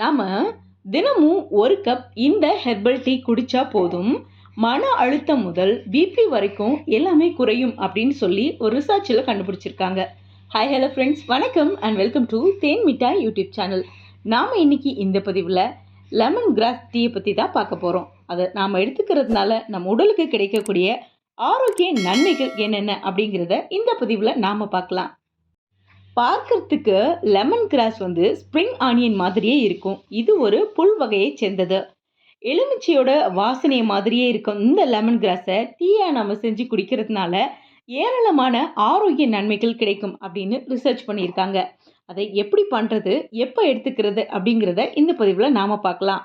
நாம தினமும் ஒரு கப் இந்த ஹெர்பல் டீ குடிச்சா போதும், மன அழுத்தம் முதல் பிபி வரைக்கும் எல்லாமே குறையும் அப்படின்னு சொல்லி ஒரு ரிசர்ச்சில் கண்டுபிடிச்சிருக்காங்க. ஹாய் ஹலோ ஃப்ரெண்ட்ஸ், வணக்கம் அண்ட் வெல்கம் டு தேன் மிட்டாய் யூடியூப் சேனல். நாம் இன்னைக்கு இந்த பதிவில் லெமன் கிராஸ் டீயை பற்றி தான் பார்க்க போகிறோம். அதை நாம் எடுத்துக்கிறதுனால நம்ம உடலுக்கு கிடைக்கக்கூடிய ஆரோக்கிய நன்மைகள் என்னென்ன அப்படிங்கிறத இந்த பதிவில் நாம் பார்க்கலாம். பார்க்கறதுக்கு லெமன் கிராஸ் ஸ்ப்ரிங் ஆனியன் மாதிரியே இருக்கும். இது ஒரு புல் வகையை சேர்ந்தது. எலுமிச்சையோட வாசனை மாதிரியே இருக்கும் இந்த லெமன் கிராஸை டீயா நம்ம செஞ்சு குடிக்கிறதுனால ஏராளமான ஆரோக்கிய நன்மைகள் கிடைக்கும் அப்படின்னு ரிசர்ச் பண்ணியிருக்காங்க. அதை எப்படி பண்ணுறது, எப்போ எடுத்துக்கிறது அப்படிங்கிறத இந்த பதிவில் நாம் பார்க்கலாம்.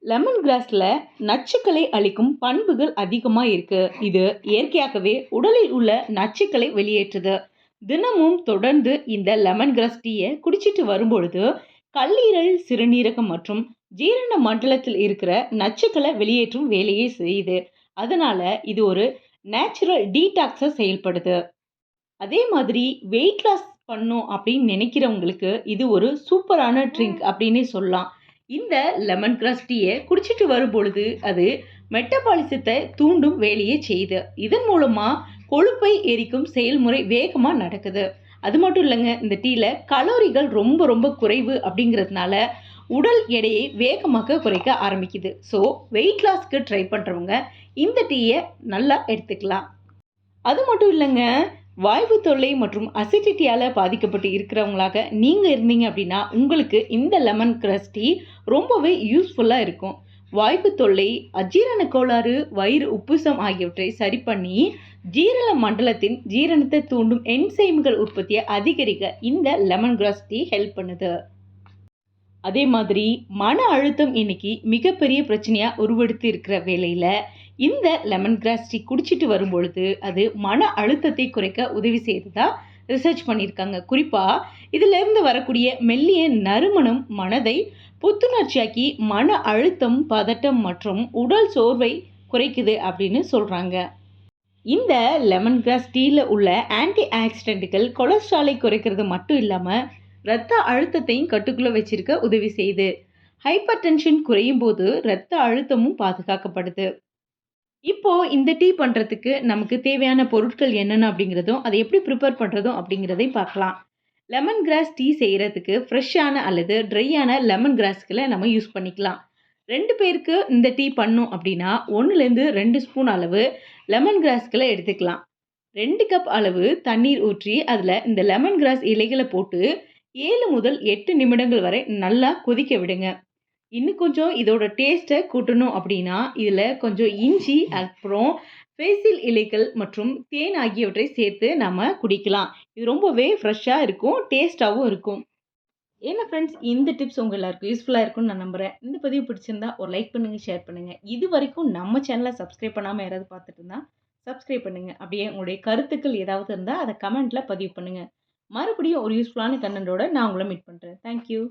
லெமன் கிராஸில் நச்சுக்களை அளிக்கும் பண்புகள் அதிகமாக இருக்குது. இது இயற்கையாகவே உடலில் உள்ள நச்சுக்களை வெளியேற்றுது. தினமும் தொடர்ந்து இந்த லெமன் கிராஸ் டீயை குடிச்சிட்டு வரும்பொழுது கல்லீரல், சிறுநீரகம் மற்றும் ஜீரண மண்டலத்தில் இருக்கிற நச்சுக்களை வெளியேற்றும் வேலையை செய்யுது. அதனால இது ஒரு நேச்சுரல் டீடாக்ஸாக செயல்படுது. அதே மாதிரி வெயிட் லாஸ் பண்ணும் அப்படின்னு நினைக்கிறவங்களுக்கு இது ஒரு சூப்பரான ட்ரிங்க் அப்படின்னே சொல்லலாம். இந்த லெமன் கிராஸ் டீயை குடிச்சிட்டு வரும் பொழுது அது மெட்டபாலிசத்தை தூண்டும் வேலையை செய்யுது. இதன் மூலமா கொழுப்பை எரிக்கும் செயல்முறை வேகமாக நடக்குது. அது மட்டும் இல்லைங்க, இந்த டீயில் கலோரிகள் ரொம்ப ரொம்ப குறைவு அப்படிங்கிறதுனால உடல் எடையை வேகமாக குறைக்க ஆரம்பிக்குது. ஸோ வெயிட் லாஸ்க்கு ட்ரை பண்ணுறவங்க இந்த டீயை நல்லா எடுத்துக்கலாம். அது மட்டும் இல்லைங்க, வாய்வு தொல்லை மற்றும் அசிடிட்டியால் பாதிக்கப்பட்டு இருக்கிறவங்களாக நீங்கள் இருந்தீங்க அப்படின்னா உங்களுக்கு இந்த லெமன் கிராஸ் டீ ரொம்பவே யூஸ்ஃபுல்லாக இருக்கும். வாய்வு தொல்லை, அஜீரண கோளாறு, வயிறு உப்புசம் ஆகியவற்றை சரி பண்ணி ஜீரண மண்டலத்தின் ஜீரணத்தை தூண்டும் என்சைம்கள் உற்பத்தியை அதிகரிக்க இந்த லெமன் கிராஸ் டீ ஹெல்ப் பண்ணுது. அதே மாதிரி மன அழுத்தம் இன்னைக்கு மிகப்பெரிய பிரச்சனையாக உருவெடுத்து இருக்கிற வேளையில் இந்த லெமன் கிராஸ் டீ குடிச்சிட்டு வரும்பொழுது அது மன அழுத்தத்தை குறைக்க உதவி செய்ததா ரிசர்ச் பண்ணியிருக்காங்க. குறிப்பாக இதிலிருந்து வரக்கூடிய மெல்லிய நறுமணம் மனதை புத்துணர்ச்சியாக்கி மன அழுத்தம், பதட்டம் மற்றும் உடல் சோர்வை குறைக்குது அப்படின்னு சொல்கிறாங்க. இந்த லெமன் கிராஸ் டீயில் உள்ள ஆன்டி ஆக்சிடென்ட்டுகள் கொலஸ்ட்ராலை குறைக்கிறது மட்டும் இல்லாமல் இரத்த அழுத்தத்தையும் கட்டுக்குள்ளே வச்சிருக்க உதவி செய்யுது. ஹைப்பர் டென்ஷன் குறையும் போது இரத்த அழுத்தமும் பாதுகாக்கப்படுது. இப்போ இந்த டீ பண்ணுறதுக்கு நமக்கு தேவையான பொருட்கள் என்னென்ன அப்படிங்கிறதும் அதை எப்படி ப்ரிப்பேர் பண்ணுறதும் அப்படிங்கிறதையும் பார்க்கலாம். லெமன் கிராஸ் டீ செய்கிறதுக்கு ஃப்ரெஷ்ஷான அல்லது ட்ரையான லெமன் கிராஸ்களை நம்ம யூஸ் பண்ணிக்கலாம். 2 பேருக்கு இந்த டீ பண்ணும் அப்படின்னா 1லேருந்து 2 ஸ்பூன் அளவு லெமன் கிராஸ்களை எடுத்துக்கலாம். 2 கப் அளவு தண்ணீர் ஊற்றி அதில் இந்த லெமன் கிராஸ் இலைகளை போட்டு 7 முதல் 8 நிமிடங்கள் வரை நல்லா கொதிக்க விடுங்க. இன்னும் கொஞ்சம் இதோட டேஸ்ட்டை கூட்டணும் அப்படின்னா இதில் கொஞ்சம் இஞ்சி, அப்புறம் பேசில் இலைகள் மற்றும் தேன் ஆகியவற்றை சேர்த்து நம்ம குடிக்கலாம். இது ரொம்பவே ஃப்ரெஷ்ஷாக இருக்கும், டேஸ்ட்டாகவும் இருக்கும். என்ன ஃப்ரெண்ட்ஸ், இந்த டிப்ஸ் உங்கள் எல்லாருக்கும் யூஸ்ஃபுல்லாக இருக்கும்னு நான் நம்புகிறேன். இந்த பதிவு பிடிச்சிருந்தா ஒரு லைக் பண்ணுங்கள், ஷேர் பண்ணுங்கள். இது வரைக்கும் நம்ம சேனலை சப்ஸ்கிரைப் பண்ணாமல் யாராவது பார்த்துட்டு இருந்தால் சப்ஸ்கிரைப் பண்ணுங்கள். அப்படியே உங்களுடைய கருத்துக்கள் ஏதாவது இருந்தால் அதை கமெண்ட்டில் பதிவு பண்ணுங்கள். மறுபடியும் ஒரு யூஸ்ஃபுல்லான கண்டென்ட்டோட நான் உங்களை மீட் பண்ணுறேன். தேங்க்யூ.